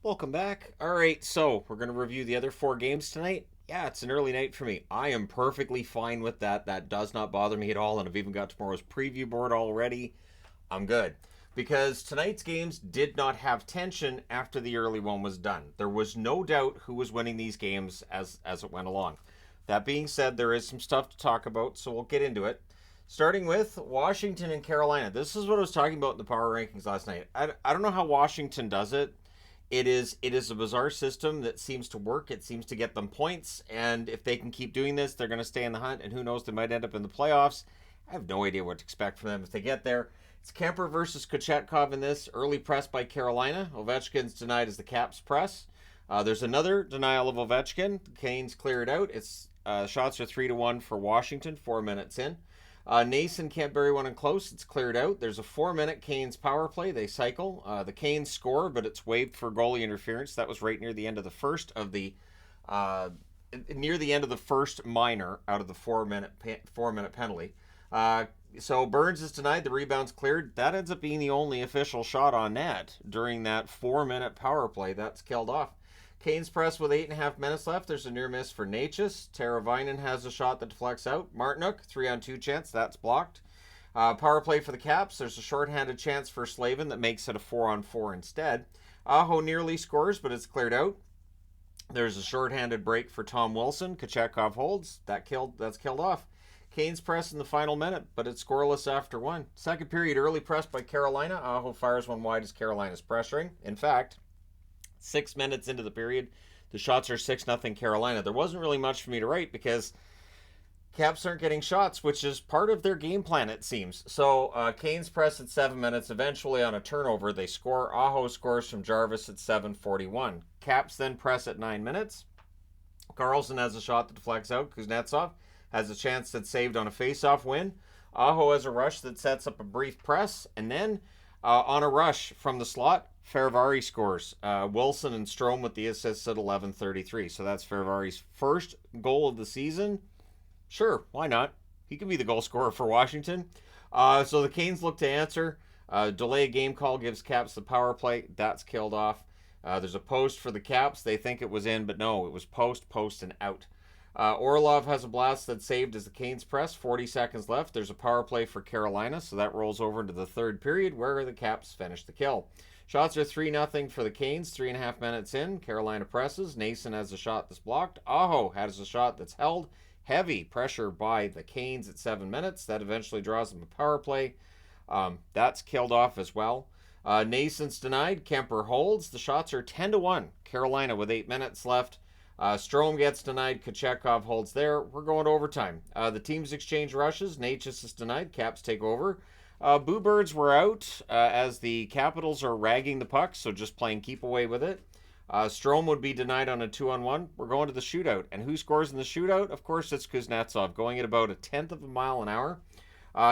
Welcome back. All right, so we're going to review the other four games tonight. Yeah, it's an early night for me. I am perfectly fine with that. That does not bother me at all, and I've even got tomorrow's preview board already. I'm good. Because tonight's games did not have tension after the early one was done. There was no doubt who was winning these games as it went along. That being said, there is some stuff to talk about, so we'll get into it. Starting with Washington and Carolina. This is what I was talking about in the power rankings last night. I don't know how Washington does it. It is a bizarre system that seems to work. It seems to get them points, and if they can keep doing this, they're going to stay in the hunt. And who knows, they might end up in the playoffs. I have no idea what to expect from them if they get there. It's Kemper versus Kochetkov in this. Early press by Carolina. Ovechkin's denied as the Caps press. There's another denial of Ovechkin. The Canes clear it out. It's shots are 3-1 for Washington. 4 minutes in. Nason can't bury one in close. It's cleared out. There's a 4-minute Canes power play. They cycle. The Canes score, but it's waived for goalie interference. That was right near the end of the first of the near the end of the first minor out of the 4-minute penalty. So Burns is denied. The rebound's cleared. That ends up being the only official shot on net during that 4-minute power play. That's killed off. Canes press with 8.5 minutes left. There's a near miss for Natchez. Teravainen has a shot that deflects out. Martinook, 3-on-2 chance. That's blocked. Power play for the Caps. There's a shorthanded chance for Slavin that makes it a 4-on-4 instead. Aho nearly scores, but it's cleared out. There's a shorthanded break for Tom Wilson. Kochetkov holds. That's killed off. Canes press in the final minute, but it's scoreless after one. Second period, early press by Carolina. Aho fires one wide as Carolina's pressuring. In fact, 6 minutes into the period, the shots are 6-0 Carolina. There wasn't really much for me to write because Caps aren't getting shots, which is part of their game plan, it seems. So Canes press at 7 minutes. Eventually, on a turnover, they score. Aho scores from Jarvis at 7:41. Caps then press at 9 minutes. Carlson has a shot that deflects out. Kuznetsov has a chance that's saved on a face-off win. Aho has a rush that sets up a brief press. And then on a rush from the slot, Ferravari scores. Wilson and Strome with the assists at 11:33. So that's Ferravari's first goal of the season. Sure, why not? He can be the goal scorer for Washington. So the Canes look to answer. Delay game call gives Caps the power play. That's killed off. There's a post for the Caps. They think it was in, but no, it was post, and out. Orlov has a blast that's saved as the Canes press. 40 seconds left. There's a power play for Carolina, so that rolls over into the third period where the Caps finish the kill. Shots are 3-0 for the Canes. 3.5 minutes in. Carolina presses. Nason has a shot that's blocked. Aho has a shot that's held. Heavy pressure by the Canes at 7 minutes. That eventually draws them a power play. That's killed off as well. Nason's denied. Kemper holds. The shots are 10-1. Carolina with 8 minutes left. Strome gets denied. Kochetkov holds there. We're going to overtime. The teams exchange rushes. Natchez is denied. Caps take over. Boo Birds were out as the Capitals are ragging the puck, so just playing keep away with it. Strome would be denied on a 2-on-1. We're going to the shootout. And who scores in the shootout? Of course, it's Kuznetsov, going at about 1/10 of a mile an hour.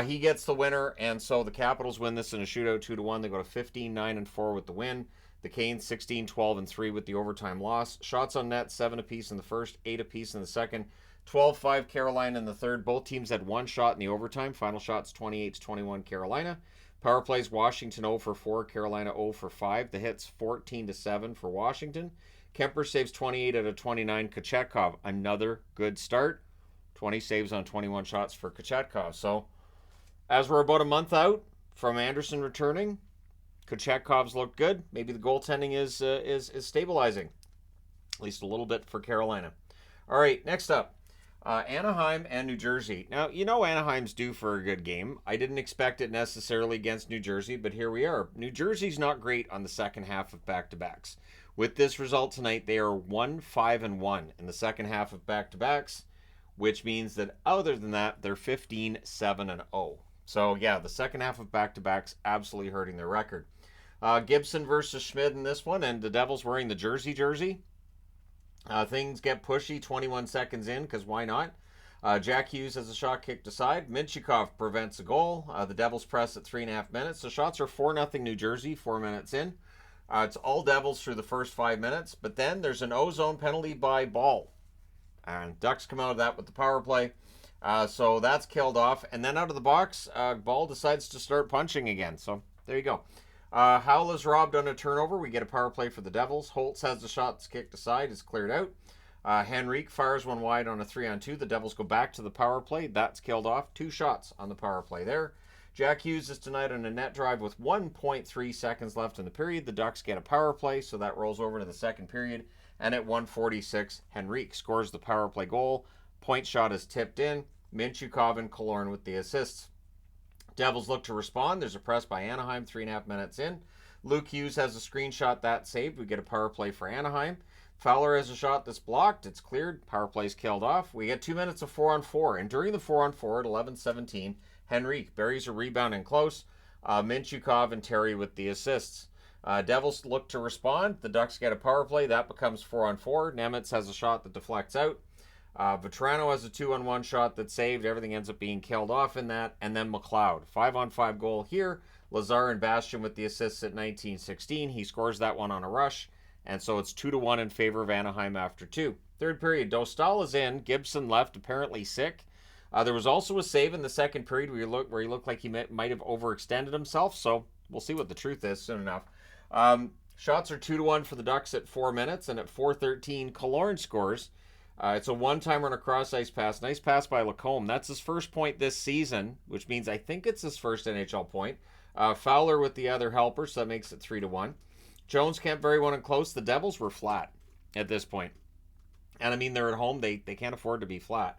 He gets the winner, and so the Capitals win this in a shootout 2-1. They go to 15-9-4 with the win. The Canes 16-12-3 with the overtime loss. Shots on net, 7 apiece in the first, 8 apiece in the second. 12-5 Carolina in the third. Both teams had one shot in the overtime. Final shots 28-21 Carolina. Power plays Washington 0-4, Carolina 0-5. The hits 14-7 for Washington. Kemper saves 28 out of 29. Kochetkov, another good start. 20 saves on 21 shots for Kochetkov. So as we're about a month out from Anderson returning, Kochetkov's looked good. Maybe the goaltending is stabilizing, at least a little bit for Carolina. All right, next up. Anaheim and New Jersey. Now, you know Anaheim's due for a good game. I didn't expect it necessarily against New Jersey, but here we are. New Jersey's not great on the second half of back-to-backs. With this result tonight, they are 1-5-1 in the second half of back-to-backs, which means that other than that, they're 15-7-0. So, yeah, the second half of back-to-backs absolutely hurting their record. Gibson versus Schmid in this one, and the Devils wearing the jersey. Things get pushy 21 seconds in, because why not? Jack Hughes has a shot kicked aside. Minchikov prevents a goal. The Devils press at 3.5 minutes. The shots are 4-0 New Jersey, 4 minutes in. It's all Devils through the first 5 minutes, but then there's an O-zone penalty by Ball. And Ducks come out of that with the power play. So that's killed off. And then out of the box, Ball decides to start punching again. So there you go. Howell is robbed on a turnover. We get a power play for the Devils. Holtz has the shot that's kicked aside. It's cleared out. Henrique fires one wide on a 3-on-2. The Devils go back to the power play. That's killed off. 2 shots on the power play there. Jack Hughes is denied on a net drive with 1.3 seconds left in the period. The Ducks get a power play, so that rolls over to the second period. And at 1:46, Henrique scores the power play goal. Point shot is tipped in. Minchukov and Killorn with the assists. Devils look to respond. There's a press by Anaheim 3.5 minutes in. Luke Hughes has a screenshot that's saved. We get a power play for Anaheim. Fowler has a shot that's blocked. It's cleared. Power play's killed off. We get 2 minutes of 4-on-4. And during the 4-on-4 at 11:17, Henrique buries a rebound in close. Minchukov and Terry with the assists. Devils look to respond. The Ducks get a power play. That becomes 4-on-4. Nemitz has a shot that deflects out. Vetrano has a 2-on-1 shot that's saved. Everything ends up being killed off in that. And then McLeod, 5-on-5 goal here. Lazar and Bastian with the assists at 19:16. He scores that one on a rush. And so it's 2-1 in favor of Anaheim after 2. Third period, Dostal is in. Gibson left, apparently sick. There was also a save in the second period where he looked like he might have overextended himself. So we'll see what the truth is soon enough. Shots are 2-1 for the Ducks at 4 minutes. And at 4:13, Killorn scores. It's a one-timer on a cross-ice pass. Nice pass by Lacombe. That's his first point this season, which means I think it's his first NHL point. Fowler with the other helper, so that makes it 3-1. Jones can't bury one in close. The Devils were flat at this point. And I mean, they're at home. They can't afford to be flat.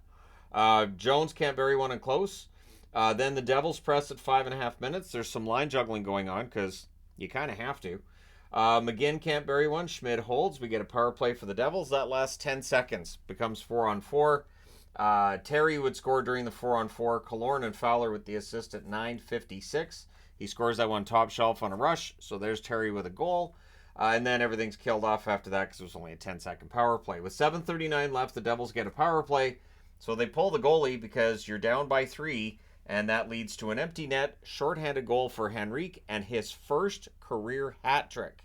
Jones can't bury one in close. Then the Devils press at 5.5 minutes. There's some line juggling going on because you kind of have to. McGinn can't bury one. Schmid holds. We get a power play for the Devils. That lasts 10 seconds. Becomes 4-on-4. Terry would score during the 4-on-4. Killorn and Fowler with the assist at 9:56. He scores that one top shelf on a rush. So there's Terry with a goal. And then everything's killed off after that because it was only a 10-second power play. With 7:39 left, the Devils get a power play. So they pull the goalie because you're down by 3. And that leads to an empty net, shorthanded goal for Henrique and his first career hat trick.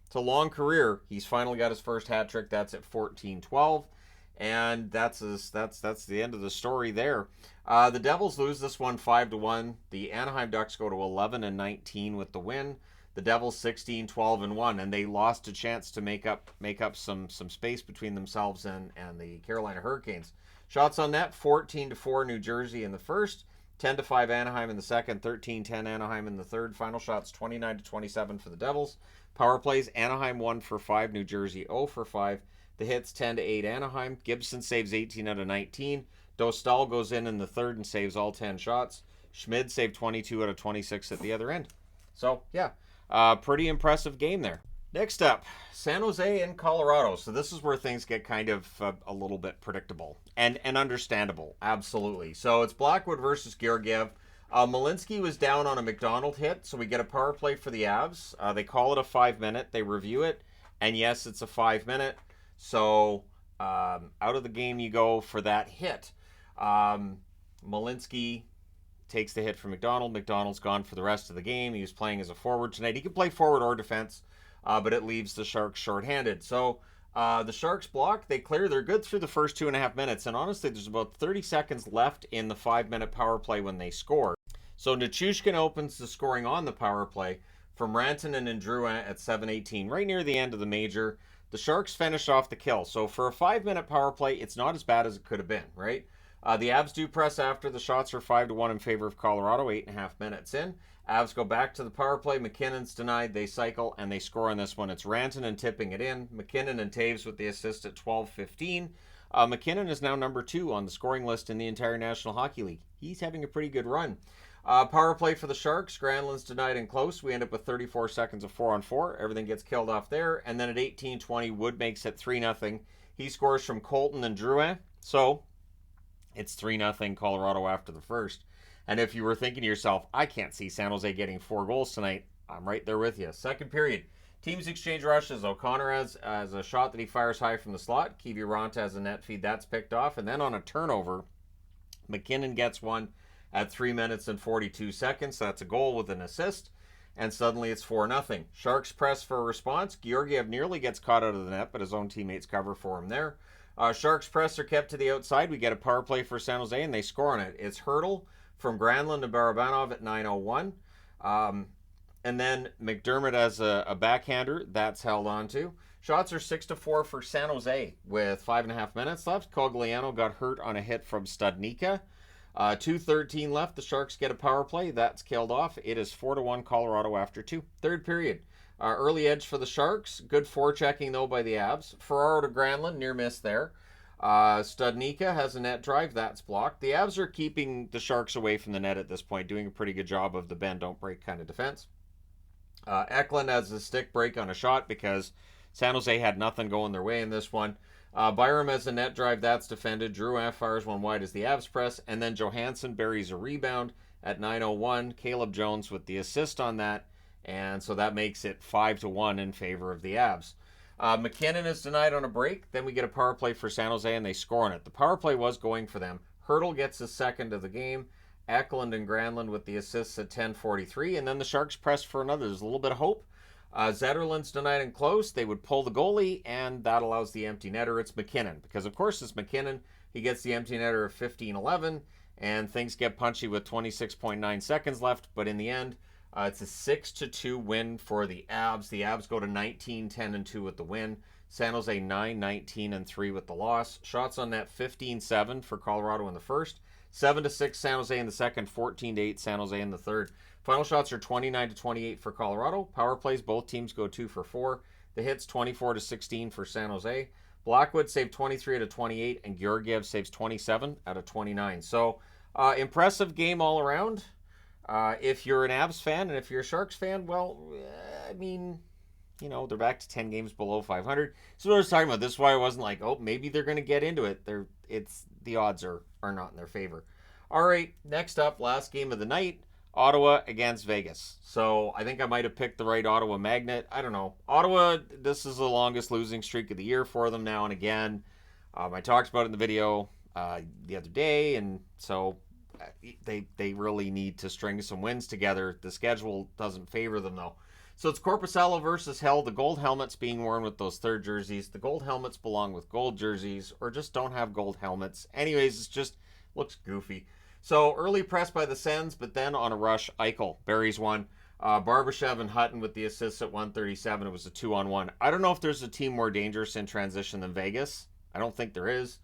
It's a long career. He's finally got his first hat trick. That's at 14:12. And that's the end of the story there. The Devils lose this one 5-1. The Anaheim Ducks go to 11-19 with the win. The Devils 16-12-1, and they lost a chance to make up some space between themselves and the Carolina Hurricanes. Shots on net, 14-4 New Jersey in the first, 10-5 Anaheim in the second, 13-10 Anaheim in the third. Final shots 29-27 for the Devils. Power plays, Anaheim 1 for 5, New Jersey 0 for 5. The hits 10-8 Anaheim. Gibson saves 18 out of 19. Dostal goes in the third and saves all 10 shots. Schmid saved 22 out of 26 at the other end. So, yeah, pretty impressive game there. Next up, San Jose and Colorado. So this is where things get kind of a little bit predictable and understandable. Absolutely. So it's Blackwood versus Georgiev. Malinsky was down on a McDonald hit, so we get a power play for the Avs. They call it a 5-minute. They review it, and yes, it's a 5-minute. So out of the game you go for that hit. Malinsky takes the hit from McDonald. McDonald's gone for the rest of the game. He was playing as a forward tonight. He can play forward or defense, but it leaves the Sharks shorthanded. So the Sharks block. They clear. They're good through the first 2.5 minutes. And honestly, there's about 30 seconds left in the 5-minute power play when they score. So Nichushkin opens the scoring on the power play from Rantanen and Drouin at 7:18, right near the end of the major. The Sharks finish off the kill. So for a 5-minute power play, it's not as bad as it could have been, right? The Avs do press after. The shots are 5-1 in favor of Colorado, 8.5 minutes in. Avs go back to the power play. McKinnon's denied. They cycle, and they score on this one. It's Rantanen tipping it in. McKinnon and Taves with the assist at 12:15. McKinnon is now number 2 on the scoring list in the entire National Hockey League. He's having a pretty good run. Power play for the Sharks. Granlund's denied and close. We end up with 34 seconds of 4-on-4. Everything gets killed off there. And then at 18:20, Wood makes it 3-0. He scores from Colton and Drouin. So it's 3-0 Colorado after the first. And if you were thinking to yourself, I can't see San Jose getting 4 goals tonight, I'm right there with you. Second period. Teams exchange rushes. O'Connor has a shot that he fires high from the slot. Kiviranta has a net feed. That's picked off. And then on a turnover, McKinnon gets one at 3 minutes and 42 seconds. That's a goal with an assist. And suddenly it's 4-0. Sharks press for a response. Georgiev nearly gets caught out of the net, but his own teammates cover for him there. Sharks press are kept to the outside. We get a power play for San Jose, and they score on it. It's Hurdle from Granlund and Barabanov at 9:01. And then McDermott as a backhander, that's held on to. Shots are 6-4 for San Jose with 5.5 minutes left. Cogliano got hurt on a hit from Studnicka. 2:13 left. The Sharks get a power play. That's killed off. It is 4-1 Colorado after 2. Third period. Early edge for the Sharks. Good forechecking, though, by the Abs. Ferraro to Granlund. Near miss there. Studnicka has a net drive. That's blocked. The Avs are keeping the Sharks away from the net at this point, doing a pretty good job of the bend, don't break kind of defense. Eklund has a stick break on a shot because San Jose had nothing going their way in this one. Byram has a net drive. That's defended. Drouin fires one wide as the Avs press. And then Johansson buries a rebound at 9:01. Caleb Jones with the assist on that. And so that makes it 5-1 in favor of the Avs. McKinnon is denied on a break. Then we get a power play for San Jose, and they score on it. The power play was going for them. Hurdle gets his second of the game. Eklund and Granlund with the assists at 10:43. And then the Sharks press for another. There's a little bit of hope. Zetterlund's denied and close. They would pull the goalie, and that allows the empty netter. It's McKinnon. Because, of course, it's McKinnon. He gets the empty netter of 15:11, and things get punchy with 26.9 seconds left. But in the end, it's a 6-2 win for the Avs. The Avs go to 19-10-2 with the win. San Jose 9-19-3 with the loss. Shots on net 15-7 for Colorado in the first. 7-6 San Jose in the second. 14-8 San Jose in the third. Final shots are 29-28 for Colorado. Power plays, both teams go 2 for 4. The hits 24-16 for San Jose. Blackwood saved 23 out of 28, and Georgiev saves 27 out of 29. So impressive game all around. If you're an Avs fan and if you're a Sharks fan, well, I mean, you know, they're back to 10 games below 500. So what I was talking about, this is why I wasn't like, oh, maybe they're going to get into it. The odds are not in their favor. All right, next up, last game of the night, Ottawa against Vegas. So I think I might have picked the right Ottawa magnet. I don't know. Ottawa, this is the longest losing streak of the year for them now and again. I talked about it in the video the other day, and so they really need to string some wins together. The schedule doesn't favor them, though. So it's Korpisalo versus Hell. The gold helmets being worn with those third jerseys. The gold helmets belong with gold jerseys, or just don't have gold helmets. Anyways, it's just looks goofy. So early press by the Sens, but then on a rush, Eichel buries one. Barbashev and Hutton with the assists at 1:37. It was a 2-on-1. I don't know if there's a team more dangerous in transition than Vegas. I don't think there is.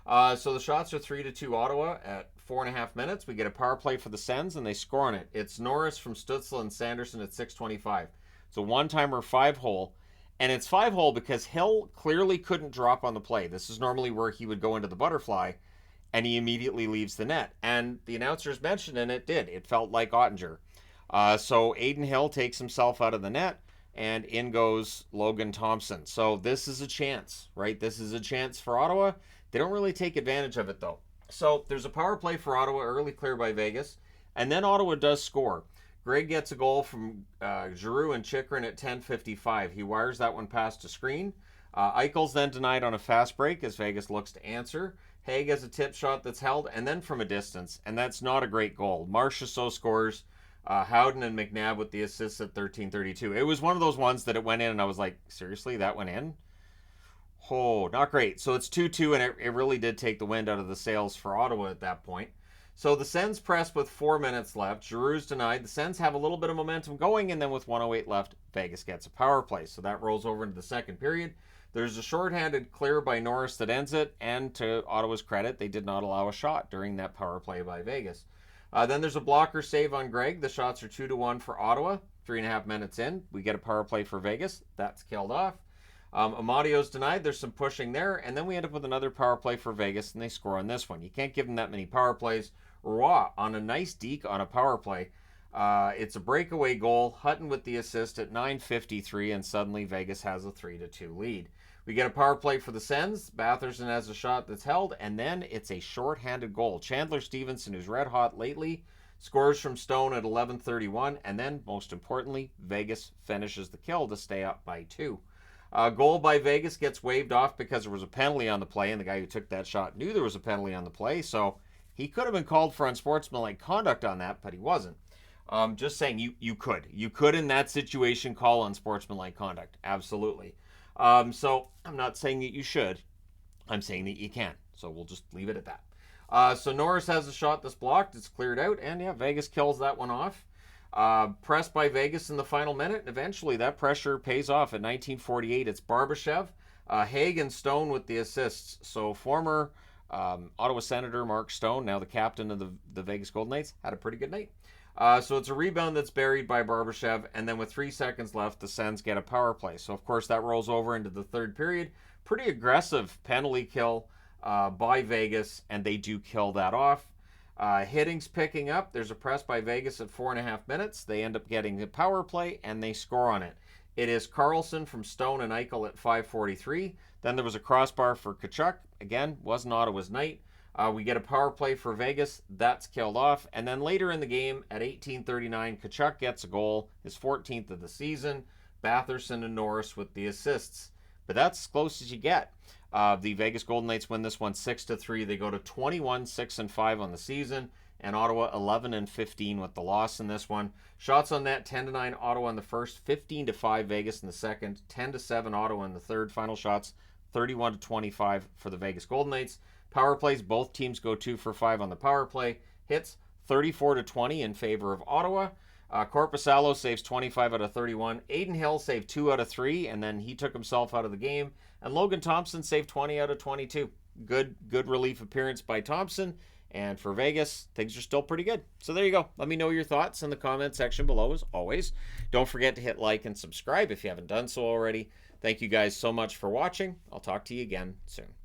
So the shots are 3-2 Ottawa at 4.5 minutes. We get a power play for the Sens, and they score on it. It's Norris from Stützle and Sanderson at 6:25. It's a one-timer 5-hole, and it's 5-hole because Hill clearly couldn't drop on the play. This is normally where he would go into the butterfly, and he immediately leaves the net. And the announcers mentioned, and it did. It felt like Ottinger. So Aiden Hill takes himself out of the net, and in goes Logan Thompson. So this is a chance, right? This is a chance for Ottawa. They don't really take advantage of it, though. So there's a power play for Ottawa, early clear by Vegas, and then Ottawa does score. Greg gets a goal from Giroux and Chychrun at 10:55. He wires that one past a screen. Eichel's then denied on a fast break as Vegas looks to answer. Haig has a tip shot that's held, and then from a distance, and that's not a great goal. Marchessault scores. Howden and McNabb with the assists at 13:32. It was one of those ones that it went in, and I was like, seriously, that went in? Oh, not great. So it's 2-2, and it really did take the wind out of the sails for Ottawa at that point. So the Sens press with 4 minutes left. Giroux's denied. The Sens have a little bit of momentum going, and then with 1:08 left, Vegas gets a power play. So that rolls over into the second period. There's a shorthanded clear by Norris that ends it, and to Ottawa's credit, they did not allow a shot during that power play by Vegas. Then there's a blocker save on Greg. The shots are 2-1 for Ottawa. 3.5 minutes in, we get a power play for Vegas. That's killed off. Amadio's denied. There's some pushing there, and then we end up with another power play for Vegas, and they score on this one. You can't give them that many power plays. Roy on a nice deke on a power play. It's a breakaway goal. Hutton with the assist at 9:53, and suddenly Vegas has a 3-2 lead. We get a power play for the Sens. Batherson has a shot that's held, and then it's a short-handed goal. Chandler Stevenson, who's red hot lately, scores from Stone at 11:31, and then, most importantly, Vegas finishes the kill to stay up by 2. Goal by Vegas gets waved off because there was a penalty on the play, and the guy who took that shot knew there was a penalty on the play, so he could have been called for unsportsmanlike conduct on that, but he wasn't. Just saying, you could. You could, in that situation, call unsportsmanlike conduct. Absolutely. So I'm not saying that you should. I'm saying that you can. So we'll just leave it at that. So Norris has a shot that's blocked. It's cleared out. And yeah, Vegas kills that one off. Pressed by Vegas in the final minute, and eventually that pressure pays off. At 1948, it's Barbashev, Haig, and Stone with the assists. So former Ottawa Senator Mark Stone, now the captain of the Vegas Golden Knights, had a pretty good night. So it's a rebound that's buried by Barbashev, and then with 3 seconds left, the Sens get a power play. So, of course, that rolls over into the third period. Pretty aggressive penalty kill by Vegas, and they do kill that off. Hitting's picking up. There's a press by Vegas at 4.5 minutes. They end up getting the power play, and they score on it. It is Carlson from Stone and Eichel at 5:43. Then there was a crossbar for Tkachuk. Again, wasn't Ottawa's night. We get a power play for Vegas. That's killed off. And then later in the game, at 18:39, Tkachuk gets a goal, his 14th of the season. Batherson and Norris with the assists. But that's as close as you get. The Vegas Golden Knights win this one 6-3. They go to 21-6-5 on the season, and Ottawa 11-15 with the loss in this one. Shots on net 10-9 Ottawa in the first, 15-5 Vegas in the second, 10-7 Ottawa in the third. Final shots 31-25 for the Vegas Golden Knights. Power plays, both teams go 2 for 5 on the power play. Hits 34-20 in favor of Ottawa. Korpisalo saves 25 out of 31. Aiden Hill saved 2 out of 3, and then he took himself out of the game. And Logan Thompson saved 20 out of 22. Good relief appearance by Thompson. And for Vegas, things are still pretty good. So there you go. Let me know your thoughts in the comment section below, as always. Don't forget to hit like and subscribe if you haven't done so already. Thank you guys so much for watching. I'll talk to you again soon.